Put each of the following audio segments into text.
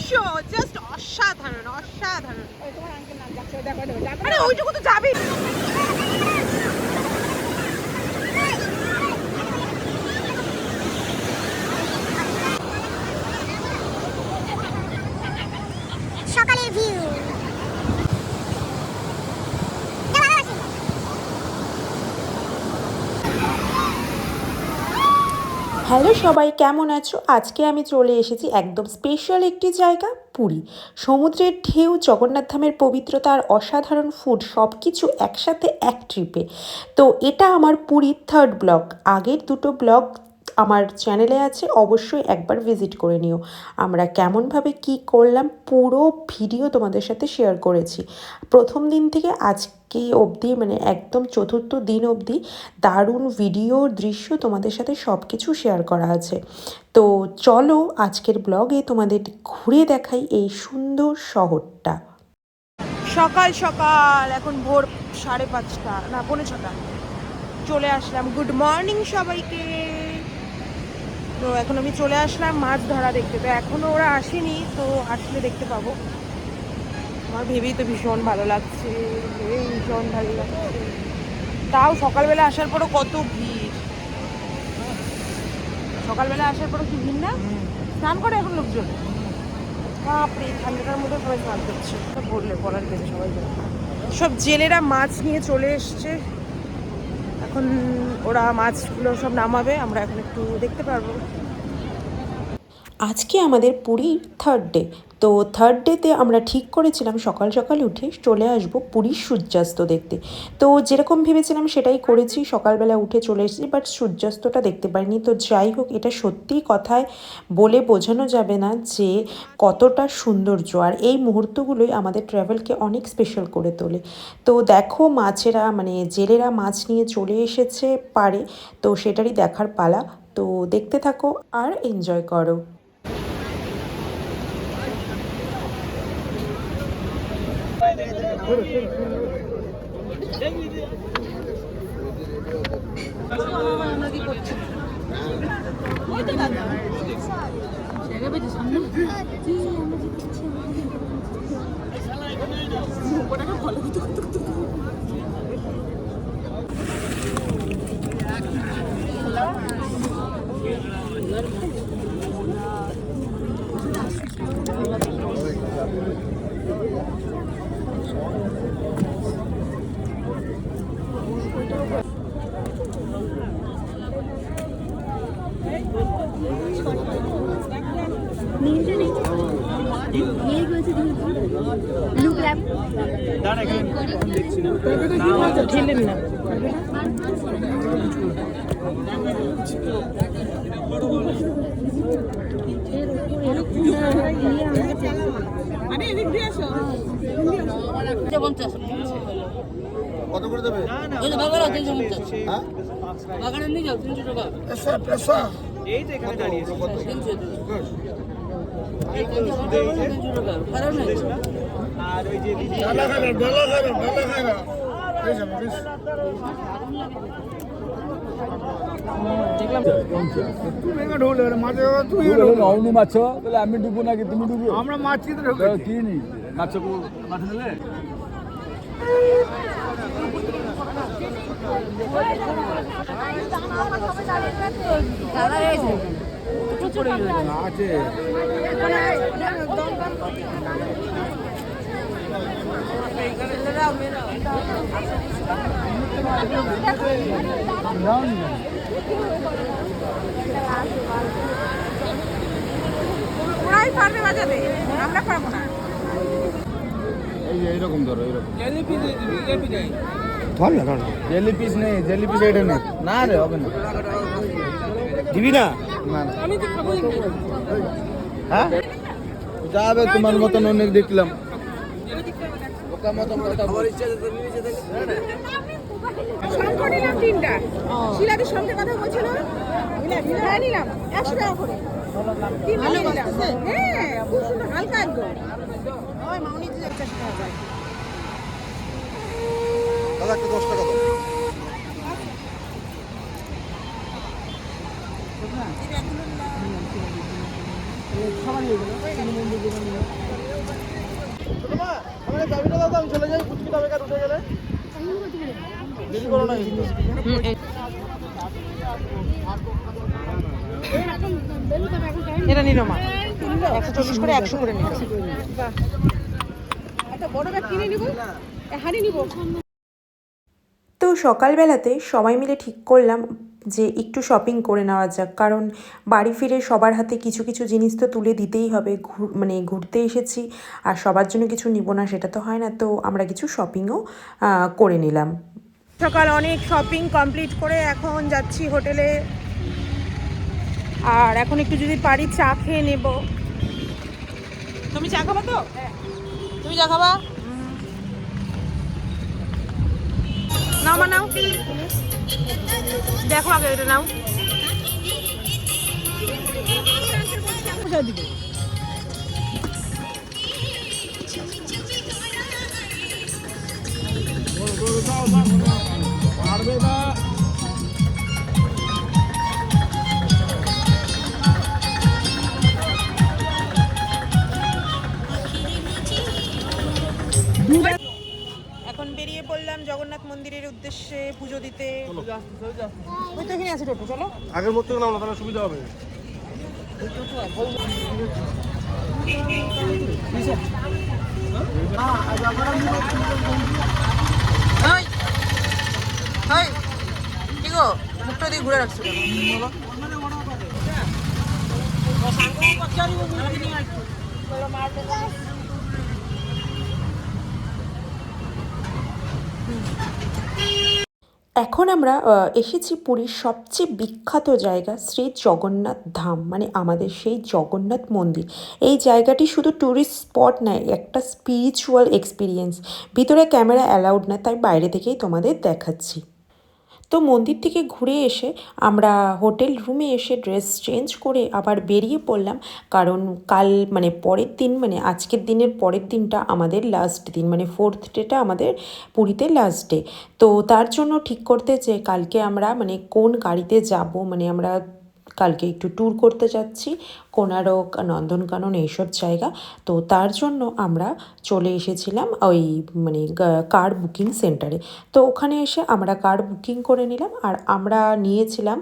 দৃশ্য জাস্ট অসাধারণ অসাধারণ। আরে ওইটুকু তো যাবি। সকালের ভিউ হ্যালো সবাই, কেমন আছো? আজকে আমি চলে এসেছি একদম স্পেশাল একটি জায়গা, পুরী। সমুদ্রের ঢেউ, জগন্নাথ ধামের পবিত্রতা আর অসাধারণ ফুড সব কিছু একসাথে এক ট্রিপে। তো এটা আমার পুরীর থার্ড ব্লগ। আগের দুটো ব্লগ আমার চ্যানেলে আছে, অবশ্যই একবার ভিজিট করে নিও। আমরা কেমনভাবে কি করলাম পুরো ভিডিও তোমাদের সাথে শেয়ার করেছি। প্রথম দিন থেকে আজকে অবধি, মানে একদম চতুর্থ দিন অবধি দারুণ ভিডিও দৃশ্য তোমাদের সাথে সব কিছু শেয়ার করা আছে। তো চলো আজকের ব্লগে তোমাদের ঘুরে দেখাই এই সুন্দর শহরটা। সকাল সকাল, এখন ভোর 5:30 না 5:45 চলে আসলাম। গুড মর্নিং সবাইকে। তো এখন আমি চলে আসলাম মাছ ধরা দেখতে। তো এখনো ওরা আসেনি, তো আসলে দেখতে পাবো। আমার ভেবেই তো ভীষণ ভালো লাগছে, ভীষণ ভালো লাগছে। তাও সকালবেলা আসার পরও কত ভিড়। সকালবেলা আসার পরও কি ভিড় না? স্নান করে এখন লোকজন। বাপরে, ঠান্ডাটার মধ্যে সবাই স্নান করছে। বললে বলার গেছে সবাই জানে। সব জেলেরা মাছ নিয়ে চলে এসছে। এখন ওরা মাছগুলো সব নামাবে, আমরা এখন একটু দেখতে পারবো। আজকে আমাদের পুরীর থার্ড ডে। তো থার্ড ডেতে আমরা ঠিক করেছিলাম সকাল সকাল উঠে চলে আসব পুরীর সূর্যাস্ত দেখতে। তো যেরকম ভেবেছিলাম সেটাই করেছি, সকালবেলা উঠে চলে এসেছি, বাট সূর্যাস্তটা দেখতে পাইনি। তো যাই হোক, এটা সত্যিই কথায় বলে বোঝানো যাবে না যে কতটা সৌন্দর্য, আর এই মুহূর্তগুলোই আমাদের ট্রাভেলকে অনেক স্পেশাল করে তোলে। তো দেখো মাছেরা, মানে জেলেরা মাছ নিয়ে চলে এসেছে পাড়ে, তো সেটারই দেখার পালা। তো দেখতে থাকো আর এনজয় করো। ঠেলেন না। কত করে দেবে? এই তো এখানে দাঁড়িয়েছে। আর ওই যে মাছ বলে আমি ডুবো নাকি তুমি ডুবো? আমরা মাছ কি নি মাছ মাছ দিলে আছে। ওরাই পারবে বাজাতে, আমরা পারবো না। এইরকম ধরো, এইরকম ধর না, ধর না। জেলি পিস নেই, জেলি পিস এটা নেই। না রে, হবে না। দিবি না? না না, আমি তো খাবো। হ্যাঁ যাবে, তোমার মতন অনেক দেখলাম। বোকা মতন কথা বল। শঙ্খ নিলাম 3টা। শিলাদির সঙ্গে কথা বলছিল, হ্যাঁ নিলাম 100 টাকা করে। ভালো লাগছে। হ্যাঁ, খুব সুন্দর, হালকা একদম। ওই মাউনি যে 100 টাকা যায়। দাদা একটা 10 টাকা দাও। আমাকে চাবিটা দাও তো, আমি চলে যাই। পুচকি তবে কার উঠে গেলে দেরি করো না কিন্তু। এটা নিল মা 140 করে 100 করে নিল। একটা বড় ব্যাগ কিনে নিব, হাড়ি নিব। তো সকালবেলাতে সবাই মিলে ঠিক করলাম যে একটু শপিং করে নেওয়া যাক, কারণ বাড়ি ফিরে সবার হাতে কিছু কিছু জিনিস তো তুলে দিতেই হবে। মানে ঘুরতে এসেছি আর সবার জন্য কিছু নিব না সেটা তো হয় না, তো আমরা কিছু শপিংও করে নিলাম। সকাল অনেক শপিং কমপ্লিট করে এখন যাচ্ছি হোটেলে। আর এখন একটু যদি পারি চা খেয়ে নেব। তুমি চা খাবা তো? তুমি চা খাবা? নাও মা নাও, দেখো আগে এটা নাও। পারবে না। এখন বেরিয়ে পড়লাম জগন্নাথ মন্দিরের উদ্দেশ্যে পুজো দিতে। ওই তো এখানে আছে টোটো, চলো। আগের মতো নাও না, তাহলে সুবিধা হবে। হাই হাই কি গো, মুখটা দিয়ে ঘুরে রাখছো কেন? এখন আমরা এসেছি পুরীর সবচেয়ে বিখ্যাত জায়গা শ্রী জগন্নাথ ধাম, মানে আমাদের সেই জগন্নাথ মন্দির। এই জায়গাটি শুধু ট্যুরিস্ট স্পট নয়, একটা স্পিরিচুয়াল এক্সপিরিয়েন্স। ভিতরে ক্যামেরা অ্যালাউড না, তাই বাইরে থেকেই তোমাদের দেখাচ্ছি। তো মন্দির থেকে ঘুরে এসে আমরা হোটেল রুমে এসে ড্রেস চেঞ্জ করে আবার বেরিয়ে পড়লাম, কারণ কাল মানে পরের দিন, মানে আজকের দিনের পরের দিনটা আমাদের লাস্ট দিন, মানে 4th ডেটা আমাদের পুরীতে লাস্ট ডে। তো তার জন্য ঠিক করতে যে কালকে আমরা মানে কোন গাড়িতে যাব, মানে আমরা কালকে একটু ট্যুর করতে যাচ্ছি কোনারক, নন্দনকানন, এইসব জায়গা। তো তার জন্য আমরা চলে এসেছিলাম ওই মানে কার বুকিং সেন্টারে। তো ওখানে এসে আমরা কার বুকিং করে নিলাম, আর আমরা নিয়েছিলাম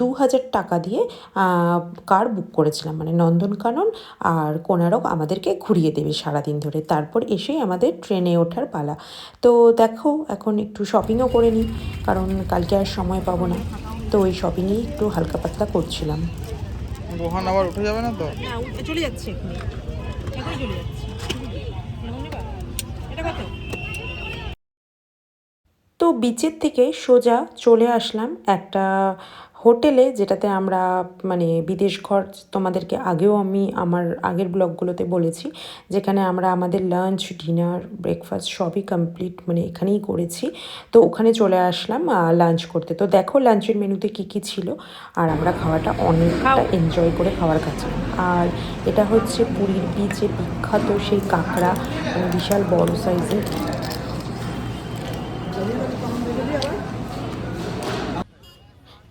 2000 টাকা দিয়ে কার বুক করেছিলাম, মানে নন্দনকানন আর কোনারক আমাদেরকে ঘুরিয়ে দেবে সারাদিন ধরে। তারপর এসেই আমাদের ট্রেনে ওঠার পালা। তো দেখো এখন একটু শপিংও করে নিই, কারণ কালকে আর সময় পাবো না। তো ওই শপিংয়েই একটু হালকা পাতলা করছিলাম। রোহান আবার উঠে যাবে না তো? না চলে যাচ্ছে এখনই, এখনই চলে যাচ্ছে। এটা কত? তো বিচের থেকে সোজা চলে আসলাম একটা হোটেলে, যেটাতে আমরা মানে বিদেশ ঘর তোমাদেরকে আগেও আমি আমার আগের ব্লগগুলোতে বলেছি, যেখানে আমরা আমাদের লাঞ্চ, ডিনার, ব্রেকফাস্ট সবই কমপ্লিট মানে এখানেই করেছি। তো ওখানে চলে আসলাম লাঞ্চ করতে। তো দেখো লাঞ্চের মেনুতে কী কী ছিল, আর আমরা খাওয়াটা অনেকটা এনজয় করে খাওয়ার কাছে। আর এটা হচ্ছে পুরীর বিচে বিখ্যাত সেই কাঁকড়া, মানে বিশাল বড় সাইজের।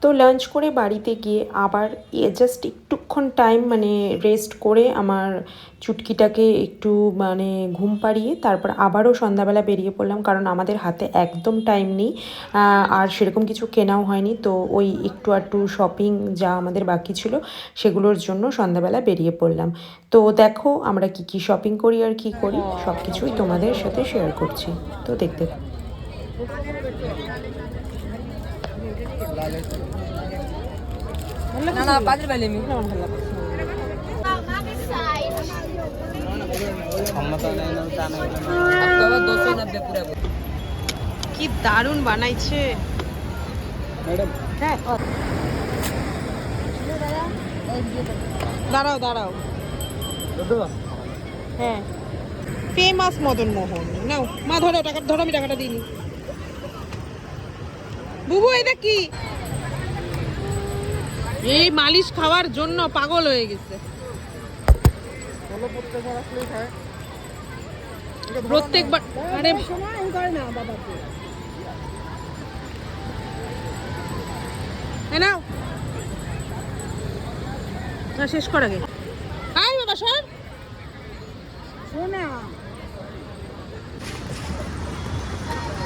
তো লাঞ্চ করে বাড়িতে গিয়ে আবার জাস্ট একটুক্ষণ টাইম মানে রেস্ট করে আমার চুটকিটাকে একটু মানে ঘুম পাড়িয়ে তারপর আবারও সন্ধ্যাবেলা বেরিয়ে পড়লাম, কারণ আমাদের হাতে একদম টাইম নেই আর সেরকম কিছু কেনাও হয়নি। তো ওই একটু আধটু শপিং যা আমাদের বাকি ছিল সেগুলোর জন্য সন্ধ্যাবেলা বেরিয়ে পড়লাম। তো দেখো আমরা কি কি শপিং করি আর কি করি সব কিছুই তোমাদের সাথে শেয়ার করছি, তো দেখতে থাকো। না বাজার বাইলে আমি ভালো লাগে। কি দারুণ বানাইছে হ্যাঁ। দাঁড়াও দাঁড়াও, হ্যাঁ ফেমাস মদন মোহন নাও মা, ধরো টাকা ধরো, আমি টাকাটা দিইনি। বুবু এটা কি? এই মালিশ খাওয়ার জন্য পাগল হয়ে গেছে। প্রত্যেকবার আরে নাও না, শেষ কর আগে।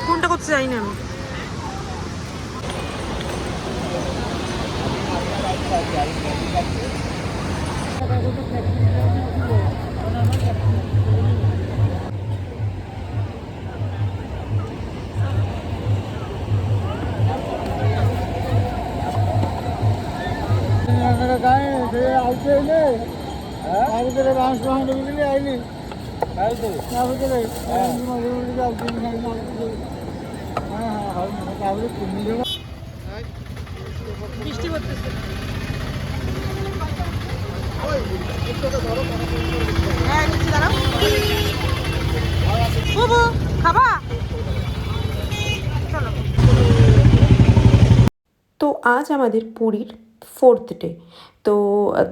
কোনটা করতে চাই না আমি। বৃষ্টি পড়তেছে। হ্যাঁ নিচে দাঁড়াও। বাবু খাবা? চলো। তো আজ আমাদের পুরীর 4th ডে। তো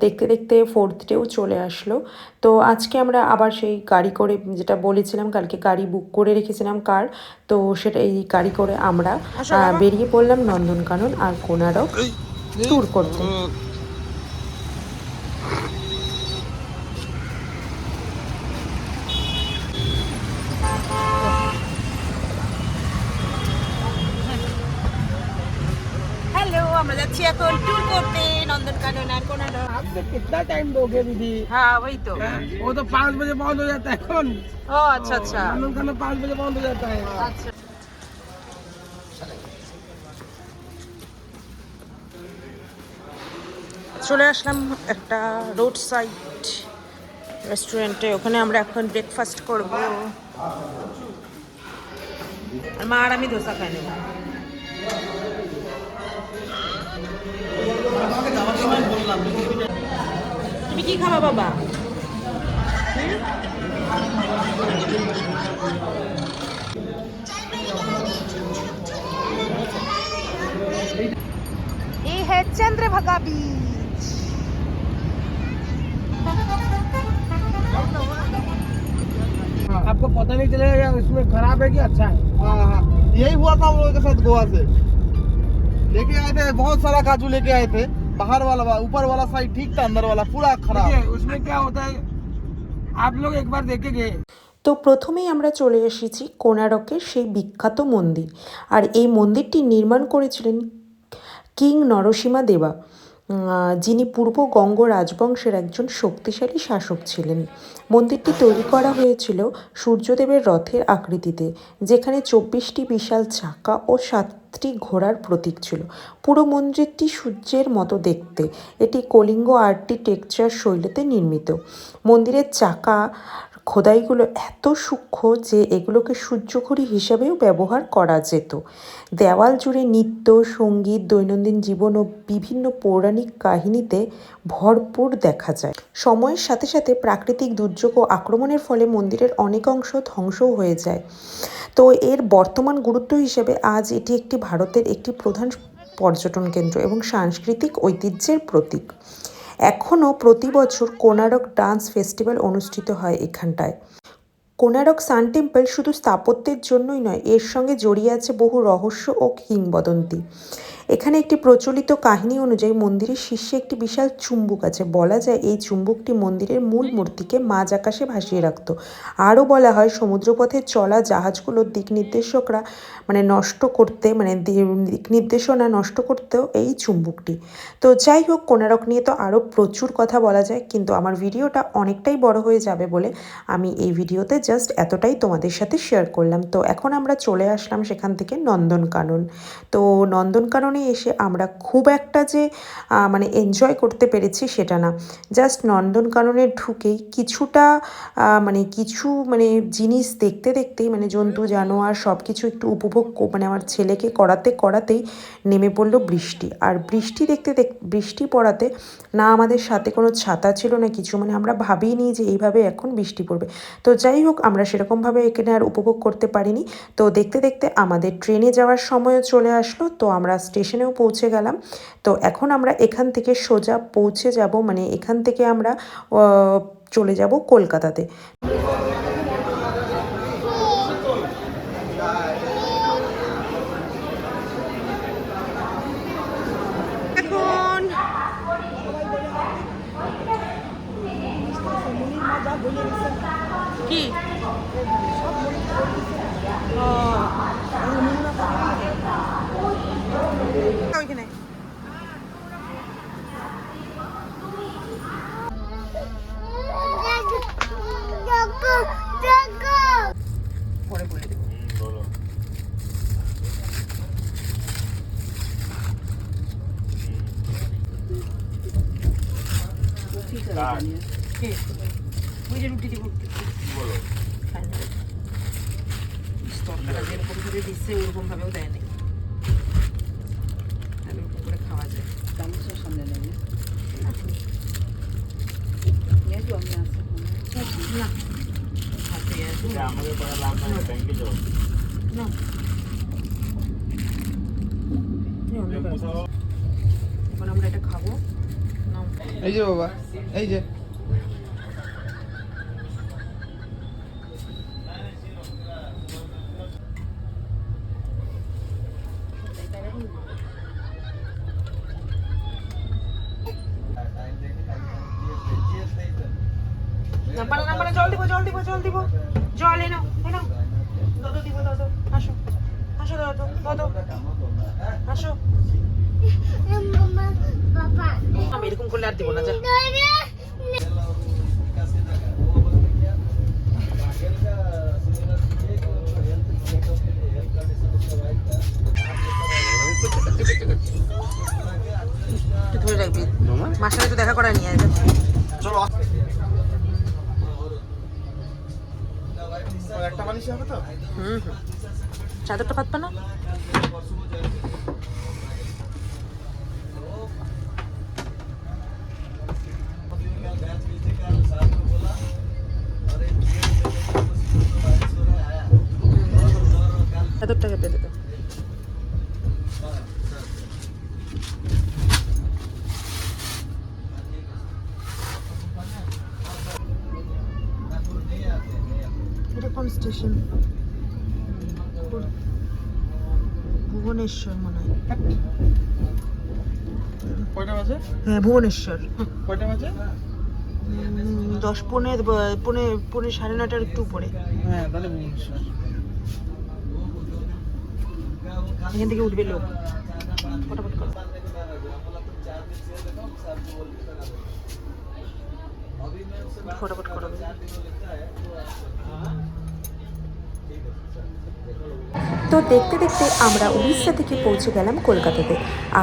দেখতে দেখতে 4th ডেও চলে আসলো। তো আজকে আমরা আবার সেই গাড়ি করে, যেটা বলেছিলাম কালকে গাড়ি বুক করে রেখেছিলাম কার, তো সেটা এই গাড়ি করে আমরা বেরিয়ে পড়লাম নন্দনকানন আর কোনারক ট্যুর করতে। হ্যালো, আমরা যাচ্ছি এখন ট্যুর করতে নন্দনকানন আর কোনারক। कितना टाइम दोगे दीदी? হ্যাঁ ওই তো। वो तो 5 बजे बंद हो जाता है कौन? ও আচ্ছা আচ্ছা नंदनकानन 5 बजे बंद हो जाता है। আচ্ছা। চলে আসলাম একটা রোড সাইড রেস্টুরেন্টে। ওখানে আমরা এখন ব্রেকফাস্ট করব। আর মা আর আমি ধোসা খাই নেব। তুমি কি খাবা বাবা? ये है चंद्रभागा बीच। आपको पता नहीं चलेगा यार इसमें खराब है कि अच्छा है। हाँ यही हुआ था हम लोगों के साथ गोवा से। लेके आए थे बहुत सारा काजू लेके आए थे। बाहर वाला ऊपर वाला साइड ठीक था, अंदर वाला पूरा खराब। देखिए, उसमें क्या होता है आप लोग एक बार देखे गए। তো প্রথমেই আমরা চলে এসেছি কোনারকের সেই বিখ্যাত মন্দির। আর এই মন্দিরটি নির্মাণ করেছিলেন কিং নরসিমা দেবা, যিনি পূর্ব গঙ্গ রাজবংশের একজন শক্তিশালী শাসক ছিলেন। মন্দিরটি তৈরি করা হয়েছিল সূর্যদেবের রথের আকৃতিতে, যেখানে 24টি বিশাল চাকা ও 7টি ঘোড়ার প্রতীক ছিল। পুরো মন্দিরটি সূর্যের মতো দেখতে। এটি কলিঙ্গ আর্কিটেকচার শৈলীতে নির্মিত। মন্দিরের চাকা খোদাইগুলো এত সূক্ষ্ম যে এগুলোকে সূর্যঘড়ি হিসাবেও ব্যবহার করা যেত। দেওয়াল জুড়ে নৃত্য, সঙ্গীত, দৈনন্দিন জীবন ও বিভিন্ন পৌরাণিক কাহিনীতে ভরপুর দেখা যায়। সময়ের সাথে সাথে প্রাকৃতিক দুর্যোগ ও আক্রমণের ফলে মন্দিরের অনেক অংশ ধ্বংসও হয়ে যায়। তো এর বর্তমান গুরুত্ব হিসেবে আজ এটি একটি ভারতের একটি প্রধান পর্যটন কেন্দ্র এবং সাংস্কৃতিক ঐতিহ্যের প্রতীক। এখনও প্রতি বছর কোনারক ডান্স ফেস্টিভ্যাল অনুষ্ঠিত হয় এখানটায়। কোনারক সান টেম্পল শুধু স্থাপত্যের জন্যই নয়, এর সঙ্গে জড়িয়ে আছে বহু রহস্য ও কিংবদন্তি। এখানে একটি প্রচলিত কাহিনী অনুযায়ী মন্দিরের শীর্ষে একটি বিশাল চুম্বক আছে। বলা যায় এই চুম্বকটি মন্দিরের মূল মূর্তিকে মাঝ আকাশে ভাসিয়ে রাখত। আরও বলা হয় সমুদ্রপথে চলা জাহাজগুলোর দিক নির্দেশকরা দিক নির্দেশনা নষ্ট করতেও এই চুম্বকটি। তো যাই হোক, কোনারক নিয়ে তো আরও প্রচুর কথা বলা যায়, কিন্তু আমার ভিডিওটা অনেকটাই বড় হয়ে যাবে বলে আমি এই ভিডিওতে জাস্ট এতটাই তোমাদের সাথে শেয়ার করলাম। তো এখন আমরা চলে আসলাম সেখান থেকে নন্দনকানন। তো নন্দনকাননে এসে আমরা খুব একটা যে এনজয় করতে পেরেছি সেটা না, জাস্ট নন্দনকাননে ঢুকেই কিছুটা কিছু জিনিস দেখতে দেখতেই জন্তু জানোয়ার সব কিছু একটু উপভোগ আমার ছেলেকে করাতেই নেমে পড়লো বৃষ্টি। আর বৃষ্টি পড়াতে না আমাদের সাথে কোনো ছাতা ছিল না কিছু, আমরা ভাবিনি যে এইভাবে এখন বৃষ্টি পড়বে। তো যাই হোক, আমরা সেরকমভাবে এখানে আর উপভোগ করতে পারিনি। তো দেখতে দেখতে আমাদের ট্রেনে যাওয়ার সময়ও চলে আসলো। তো আমরা স্টেশনেও পৌঁছে গেলাম। তো এখন আমরা এখান থেকে সোজা পৌঁছে যাব, এখান থেকে আমরা চলে যাব কলকাতাতে। এখন কি ও, ওইখানে পরে বলে দেবো। কে? ওই যে রুটি দিব যেরকম ভাবে দিচ্ছে ওরকম ভাবেও দেয়নি, তাহলে ওরকম করে খাওয়া যায়। চামচের সামনে নেবে না হাতে আছে। না। এই অন্ধকার আছে। এখন আমরা এটা খাবো। নাও। এই যে বাবা, এই যে না পারে জল দিব জল এনো দাদু দিব দাদু আসো দাদু আসো। Papa. আমি এরকম করলে আর দিব না, যা। একটু ধরে রাখবি, মার সাথে একটু দেখা করা নিয়ে আসবে। চলো একটা মানুষ হবে তো। চাদরটা পাতবা না? চাদরটাকে পেতে দাও। এটা কোন স্টেশন? ভুবনেশ্বর মনে হয়। কয়টা বাজে? হ্যাঁ ভুবনেশ্বর। কয়টা বাজে? 10 পৌনে 9:30 একটু উপরে। হ্যাঁ তাহলে ভুবনেশ্বর। এখান থেকে উঠবে লোক, ফটাফট করো। ফটাফট করো। তো দেখতে দেখতে আমরা উড়িষ্যা থেকে পৌঁছে গেলাম কলকাতাতে।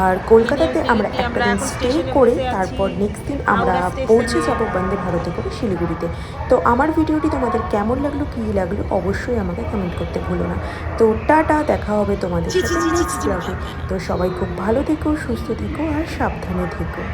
আর কলকাতাতে আমরা একটা দিন স্টে করে তারপর নেক্সট দিন আমরা পৌঁছে যাব বন্দে ভারতে করে শিলিগুড়িতে। তো আমার ভিডিওটি তোমাদের কেমন লাগলো, কী লাগলো অবশ্যই আমাকে কমেন্ট করতে ভুলো না। তো টাটা, দেখা হবে তোমাদের সাথে নেক্সট ব্লগে। তো সবাই খুব ভালো থেকো, সুস্থ থেকো আর সাবধানে থেকো।